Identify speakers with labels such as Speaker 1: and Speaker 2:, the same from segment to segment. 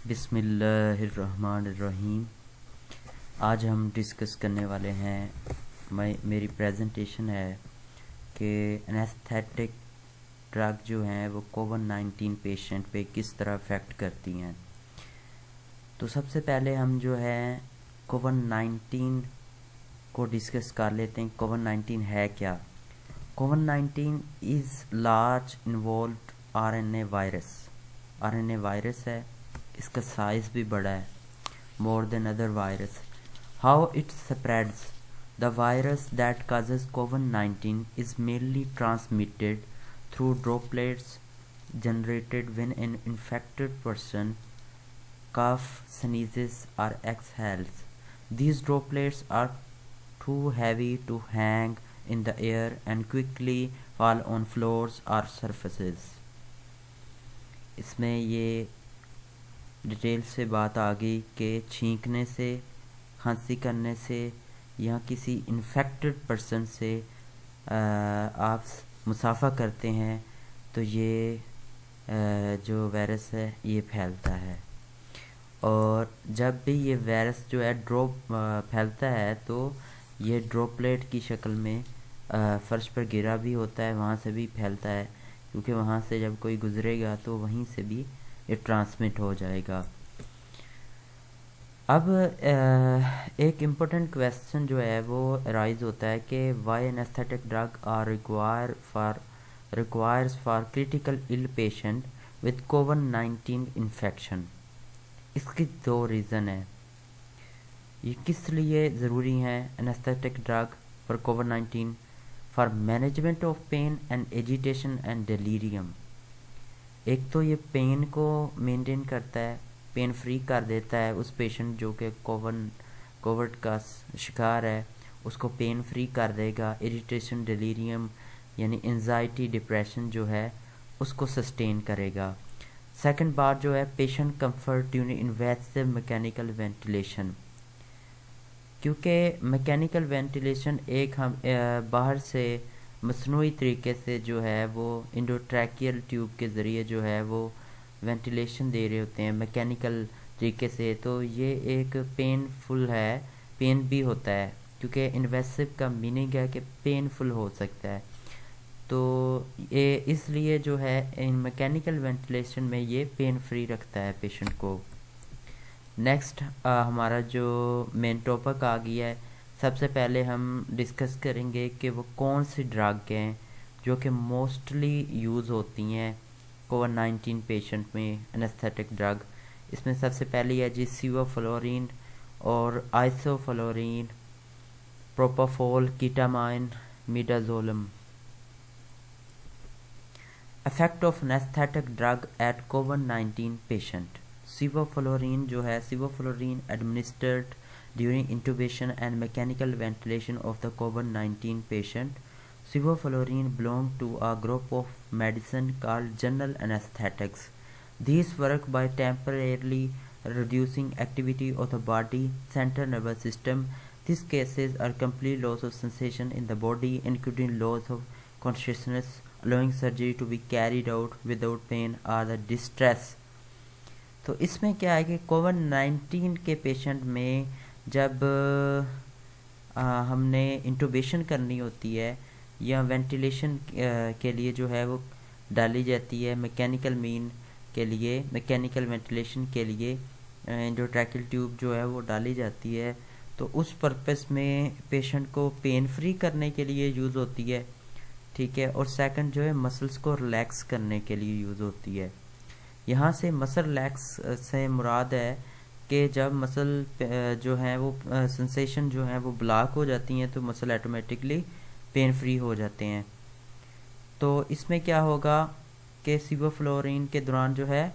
Speaker 1: बिस्मिल्लाहिर्रहमानिर्रहीम। आज हम डिस्कस करने वाले हैं, मेरी प्रेजेंटेशन है कि एनेस्थेटिक ड्रग जो हैं वो कोविड-19 पेशेंट पे किस तरह अफेक्ट करती हैं। तो सबसे पहले हम जो है कोविड-19 को डिस्कस कर लेते हैं। कोविड-19 है क्या? कोविड-19 is large involved RNA virus है। इसका साइज़ भी बड़ा है, more than other virus. How it spreads? The virus that causes COVID-19 is mainly transmitted through droplets generated when an infected person coughs, sneezes, or exhales. These droplets are too heavy to hang in the air and quickly fall on floors or surfaces. इसमें ये detail से बात आ गई कि छींकने से, खांसी करने से या किसी इन्फेक्टेड पर्सन से आप मुसाफा करते हैं तो ये जो वायरस है ये फैलता है। और जब भी ये वायरस जो है फैलता है तो ये ड्रॉपलेट की शक्ल में फर्श पर गिरा भी होता है, वहाँ से भी फैलता है, क्योंकि वहाँ से जब कोई गुजरेगा तो वहीं से भी ये ट्रांसमिट हो जाएगा। अब एक इम्पोर्टेंट क्वेश्चन जो है वो राइज होता है कि why anaesthetic drug are requires for critical ill patient with कोविड-19 इन्फेक्शन। इसकी दो रीज़न है। ये किस लिए ज़रूरी है एनेस्थेटिक ड्रग फॉर कोविड-19? For management of pain and agitation and delirium. एक तो ये पेन को मेंटेन करता है, पेन फ्री कर देता है उस पेशेंट जो कि कोविड का शिकार है, उसको पेन फ्री कर देगा। इरिटेशन, डिलीरियम यानी एंजाइटी, डिप्रेशन जो है उसको सस्टेन करेगा। सेकंड बात जो है patient comfort during invasive mechanical ventilation, क्योंकि मैकेनिकल वेंटिलेशन एक हम बाहर से मसनूई तरीके से जो है वो इंडोट्रैकियल ट्यूब के ज़रिए जो है वो वेंटिलेशन दे रहे होते हैं मैकेनिकल तरीके से, तो ये एक पेनफुल है, पेन भी होता है, क्योंकि इन्वेसिव का मीनिंग है कि पेनफुल हो सकता है। तो ये इसलिए जो है इन मैकेनिकल वेंटिलेशन में ये पेन फ्री रखता है पेशेंट को। नेक्स्ट हमारा जो मेन टॉपिक आ गया है, सबसे पहले हम डिस्कस करेंगे कि वो कौन सी ड्रग हैं जो कि मोस्टली यूज़ होती हैं कोविड-19 पेशेंट में एनेस्थेटिक ड्रग। इसमें सबसे पहली है जी सेवोफ्लोरिन और isoflurane, propofol, ketamine, midazolam. Effect of anaesthetic drug at कोविड-19 पेशेंट। सेवोफ्लोरिन जो है, sevoflurane administered during intubation and mechanical ventilation of the COVID-19 patient. Sevoflurane belong to a group of medicine called general anesthetics. These work by temporarily reducing activity of the body central nervous system. These cases are complete loss of sensation in the body, including loss of consciousness, allowing surgery to be carried out without pain or the distress. तो इसमें क्या है कि कोविड-19 के patient में जब हमने इंटूबेशन करनी होती है या वेंटिलेशन के लिए जो है वो डाली जाती है, मैकेनिकल मीन के लिए, मैकेनिकल वेंटिलेशन के लिए एंडोट्रैकियल ट्यूब जो है वो डाली जाती है, तो उस पर्पस में पेशेंट को पेन फ्री करने के लिए यूज़ होती है, ठीक है। और सेकंड जो है मसल्स को रिलैक्स करने के लिए यूज़ होती है। यहाँ से मसल रिलैक्स से मुराद है कि जब मसल जो है वो सेंसेशन जो है वो ब्लॉक हो जाती हैं तो मसल ऑटोमेटिकली पेन फ्री हो जाते हैं। तो इसमें क्या होगा कि सेवोफ्लोरिन के दौरान जो है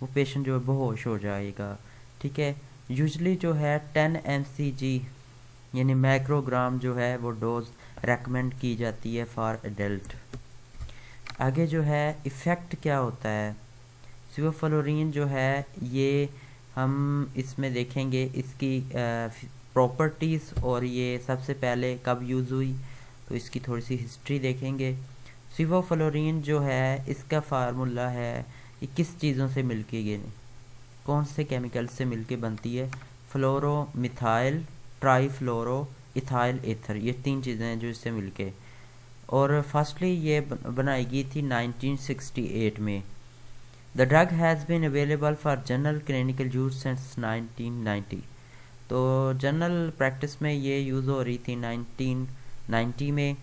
Speaker 1: वो पेशेंट जो है बेहोश हो जाएगा, ठीक है। यूजली जो है 10 mcg यानी माइक्रोग्राम जो है वो डोज रेकमेंड की जाती है फॉर एडल्ट। आगे जो है इफ़ेक्ट क्या होता है सेवोफ्लोरिन जो है, ये हम इसमें देखेंगे इसकी प्रॉपर्टीज़ और ये सबसे पहले कब यूज़ हुई, तो इसकी थोड़ी सी हिस्ट्री देखेंगे। सेवोफ्लोरिन जो है इसका फार्मूला है, ये किस चीज़ों से मिलके कौन से केमिकल से मिलके बनती है? फ्लोरोमिथाइल, ट्राईफ्लोरो इथाइल एथर, ये 3 चीज़ें हैं जो इससे मिलके। और फर्स्टली ये बनाई गई थी 1968 में। The drug has been available for general clinical use since 1990। तो जनरल प्रैक्टिस में ये यूज़ हो रही थी 1990 में।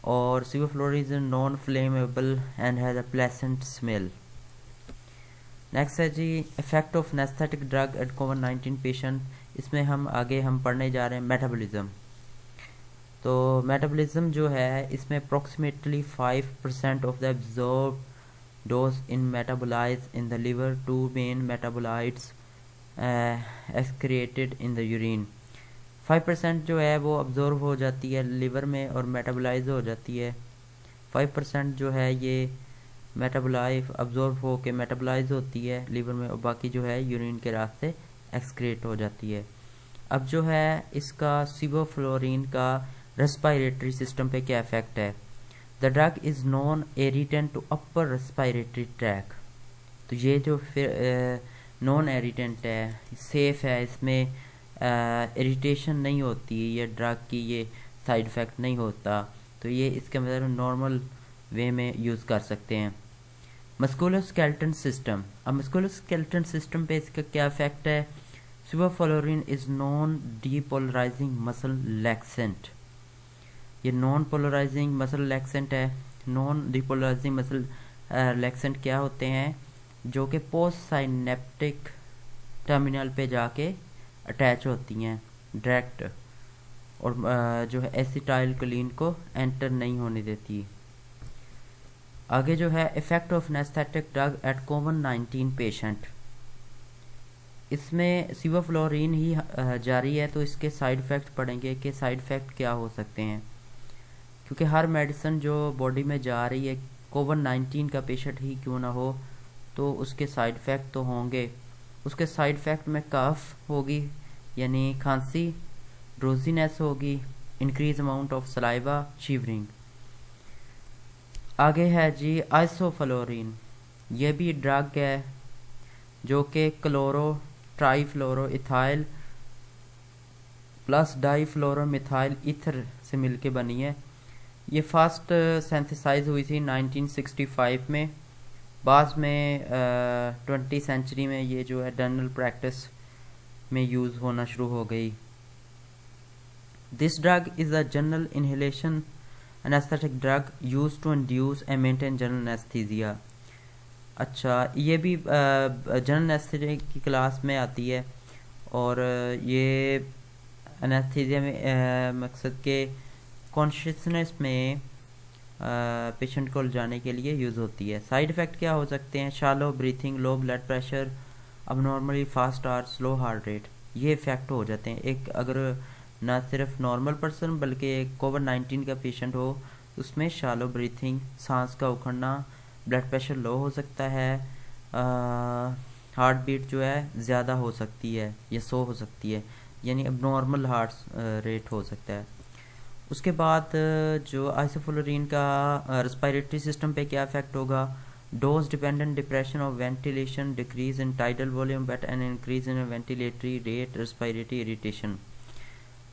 Speaker 1: और sevoflurane is non flammable and has a pleasant smell. Next है जी effect of anaesthetic drug at कोविड-19 पेशेंट। इसमें हम पढ़ने जा रहे हैं मेटाबॉलिज्म। तो मेटाबॉलिज्म जो है इसमें approximately 5% of the absorb dose in metabolise in the liver, 2 main metabolites excreted in the urine. 5% जो है वो अब्जॉर्ब हो जाती है लिवर में और मेटाबोलाइज हो जाती है। 5% जो है ये मेटाबोलाइज अब्जॉर्ब हो के मेटाबोलाइज होती है लिवर में, और बाकी जो है यूरिन के रास्ते एक्सक्रीट हो जाती है। अब जो है इसका सिवोफ्लोरिन का रेस्पिरेटरी सिस्टम पे क्या इफेक्ट है? The drug is non irritant to upper respiratory track. तो ये जो फिर नॉन इरिटेंट है, सेफ है, इसमें इरिटेशन नहीं होती, ये ड्रग की ये साइड इफ़ेक्ट नहीं होता। तो ये इसके मतलब नॉर्मल वे में यूज़ कर सकते हैं। मस्कुलोस्केलेटन सिस्टम। अब मस्कुलोस्केलेटन सिस्टम पे इसका क्या इफेक्ट है? सिवोफ्लोरिन इज़ नॉन डीपोलराइजिंग मसल लैक्सेंट। ये नॉन पोलराइजिंग मसल लैक्सेंट है। नॉन डीपोलराइजिंग मसल लैक्सेंट क्या होते हैं? जो कि पोस्ट साइनेप्टिक टर्मिनल पे जाके अटैच होती हैं डायरेक्ट, और जो है एसिटाइलकोलिन को एंटर नहीं होने देती। आगे जो है effect of anaesthetic drug at कोविड-19 पेशेंट। इसमें सिवोफ्लोरिन ही जारी है, तो इसके साइड इफ़ेक्ट पढ़ेंगे कि साइड इफ़ेक्ट क्या हो सकते हैं, क्योंकि हर मेडिसिन जो बॉडी में जा रही है, कोविड-19 का पेशेंट ही क्यों ना हो, तो उसके साइड इफ़ेक्ट तो होंगे। उसके साइड इफ़ेक्ट में कफ होगी यानी खांसी, ड्रोजीनेस होगी, increase amount of saliva, shivering. आगे है जी आइसोफ्लोरिन। यह भी ड्रग है जो कि chloro trifluoro ethyl plus difluoromethyl ether से मिलके बनी है। ये फर्स्ट सिंथेसाइज हुई थी 1965 में। बाद में 20वीं सेंचुरी में ये जो है जनरल प्रैक्टिस में यूज़ होना शुरू हो गई। This drug is a general inhalation anaesthetic drug use to induce and maintain general anaesthesia. अच्छा, ये भी जनरल एनेस्थीसिया की क्लास में आती है, और ये एनेस्थीसिया में मकसद के कॉन्शियसनेस में पेशेंट को जाने के लिए यूज़ होती है। साइड इफ़ेक्ट क्या हो सकते हैं? Shallow breathing, low blood pressure, abnormally fast और स्लो हार्ट रेट, ये इफ़ेक्ट हो जाते हैं। एक अगर ना सिर्फ नॉर्मल पर्सन बल्कि कोविड-19 का पेशेंट हो, उसमें शालो ब्रीथिंग, सांस का उखड़ना, ब्लड प्रेशर लो हो सकता है, हार्ट बीट जो है ज़्यादा हो सकती है या सो हो सकती है, यानी अबनॉर्मल हार्ट रेट हो सकता है। उसके बाद जो आइसोफ्लोरिन का रेस्पिरेटरी सिस्टम पे क्या इफेक्ट होगा? Dose dependent depression of ventilation, decrease in tidal volume but an increase in ventilatory rate, respiratory irritation.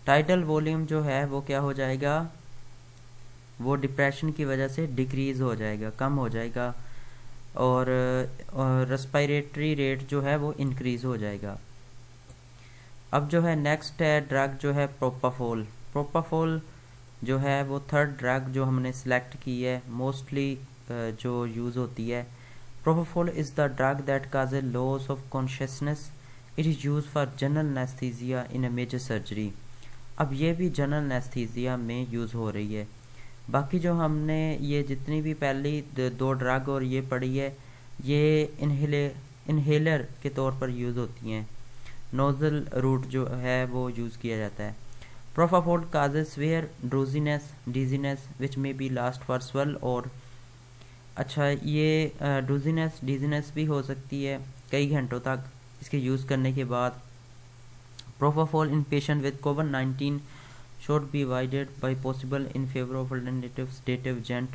Speaker 1: Tidal volume जो है वो क्या हो जाएगा? वो डिप्रेशन की वजह से डिक्रीज हो जाएगा, कम हो जाएगा, और रेस्पिरेटरी रेट जो है वो इंक्रीज हो जाएगा। अब जो है नेक्स्ट है ड्रग जो है प्रोपाफोल। प्रोपाफोल जो है वो थर्ड ड्रग जो हमने सिलेक्ट की है, मोस्टली जो यूज़ होती है। Propofol is the drug that cause a loss of consciousness. It is use for general anaesthesia in a major surgery. अब ये भी जनरल एनेस्थीसिया में यूज़ हो रही है। बाकी जो हमने ये जितनी भी पहली 2 ड्रग और ये पढ़ी है, ये इनहेलर के तौर पर यूज़ होती हैं। नोजल रूट जो है वो यूज़ किया जाता है। Propofol causes severe drowsiness, dizziness which may be last for swell, और अच्छा ये ड्रोजीनेस डिजीनेस भी हो सकती है कई घंटों तक इसके यूज़ करने के बाद। Propofol in patient with COVID-19 should be avoided by possible in favor of alternative sedative agent.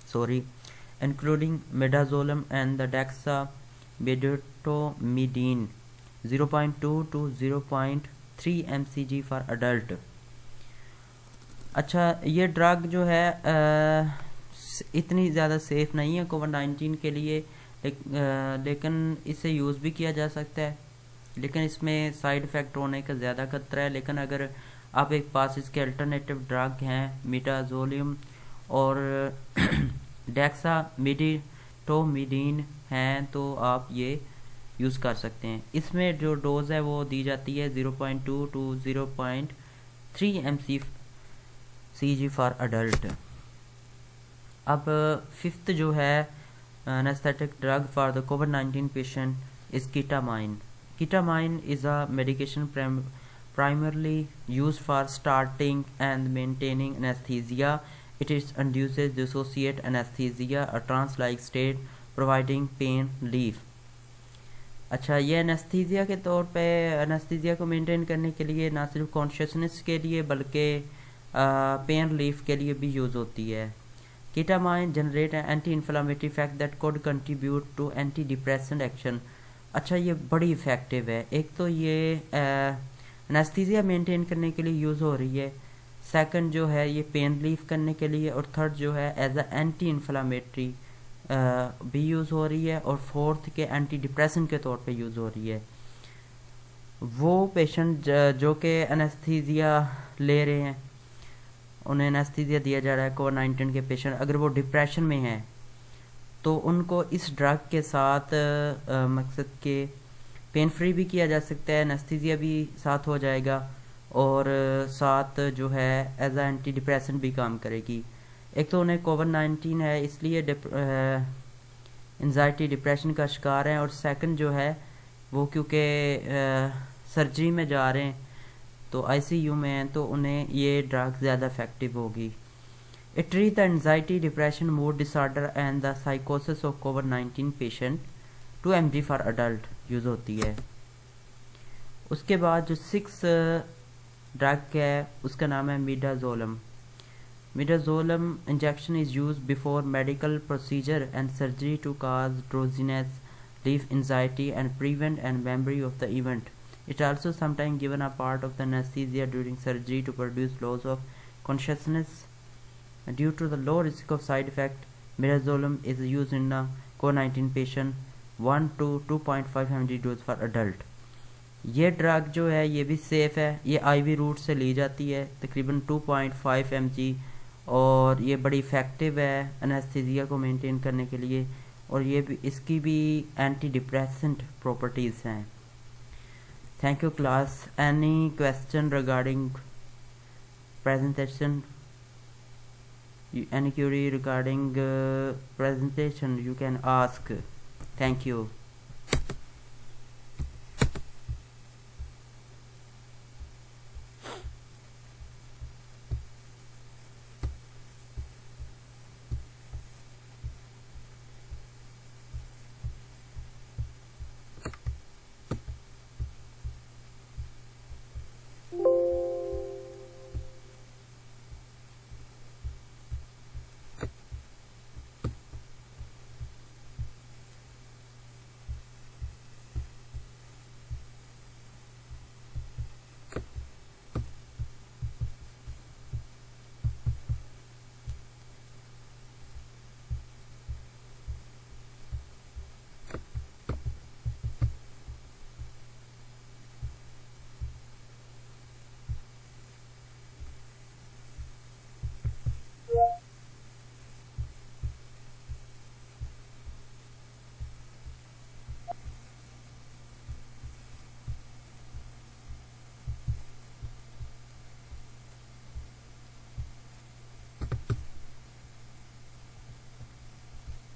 Speaker 1: Sorry. including midazolam and the dexamethasone 0.2 to 0.3 mcg for adult. अच्छा, ये ड्रग जो है इतनी ज़्यादा सेफ़ नहीं है कोविड-19 के लिए, लेकिन इसे यूज़ भी किया जा सकता है, लेकिन इसमें साइड इफ़ेक्ट होने का ज़्यादा खतरा है। लेकिन अगर आप एक पास इसके अल्टरनेटिव ड्रग हैं मिडाजोलियम और डेक्सामेथासोन हैं तो आप ये यूज़ कर सकते हैं। इसमें जो डोज है वो दी जाती है 0.2 टू 0.3 mcg फॉर अडल्ट। अब फिफ्थ जो है एनेस्थेटिक ड्रग फॉर द कोविड-19 patient is ketamine. Ketamine is a medication primarily used for starting and maintaining anesthesia. It induces dissociate anesthesia, a trance-like state, providing pain relief. अच्छा, ये anaesthesia के तौर पे anaesthesia को maintain करने के लिए ना सिर्फ कॉन्शियसनेस के लिए बल्कि पेन रिलीफ के लिए भी यूज़ होती है. Ketamine generate an anti-inflammatory effect that could contribute to antidepressant action. अच्छा, ये बड़ी इफ़ेक्टिव है. एक तो ये एनेस्थीसिया मेंटेन करने के लिए यूज़ हो रही है, सेकंड जो है ये पेन रिलीफ करने के लिए, और थर्ड जो है एज अ एंटी इन्फ्लामेटरी भी यूज़ हो रही है, और फोर्थ के एंटी डिप्रेसेंट के तौर पे यूज़ हो रही है. वो पेशेंट जो कि एनेस्थीसिया ले रहे हैं, उन्हें एनेस्थीसिया दिया जा रहा है कोविड-19 के पेशेंट, अगर वो डिप्रेशन में हैं तो उनको इस ड्रग के साथ मकसद के पेन फ्री भी किया जा सकता है, एनेस्थीसिया भी साथ हो जाएगा, और साथ जो है एज आ एंटी डिप्रेसेंट भी काम करेगी. एक तो उन्हें कोविड-19 है इसलिए एंजाइटी डिप्रेशन का शिकार हैं, और सेकंड जो है वो क्योंकि सर्जरी में जा रहे हैं तो आईसीयू में हैं, तो उन्हें ये ड्रग ज़्यादा इफेक्टिव होगी. It treats the anxiety, depression, mood disorder and the psychosis of COVID-19 patient. 2 mg for adult use होती है. उसके बाद जो 6 ड्रग है उसका नाम है midazolam. Midazolam injection is use before medical procedure and surgery to cause drowsiness, relieve anxiety and prevent and memory of the event. It also sometimes given a part of the anesthesia during surgery to produce loss of consciousness. Due to the low risk of side effect, midazolam is used in a COVID-19 patient 1 to 2.5 mg dose for adult. ये drug जो है ये भी safe है, ये IV route से ली जाती है तकरीबन 2.5 mg, और ये बड़ी इफ़ेक्टिव है एनेस्थीसिया को मेंटेन करने के लिए, और ये भी इसकी भी एंटी डिप्रेसेंट प्रॉपर्टीज़ हैं. Thank you class. Any question regarding presentation? Any query regarding presentation you can ask. Thank you.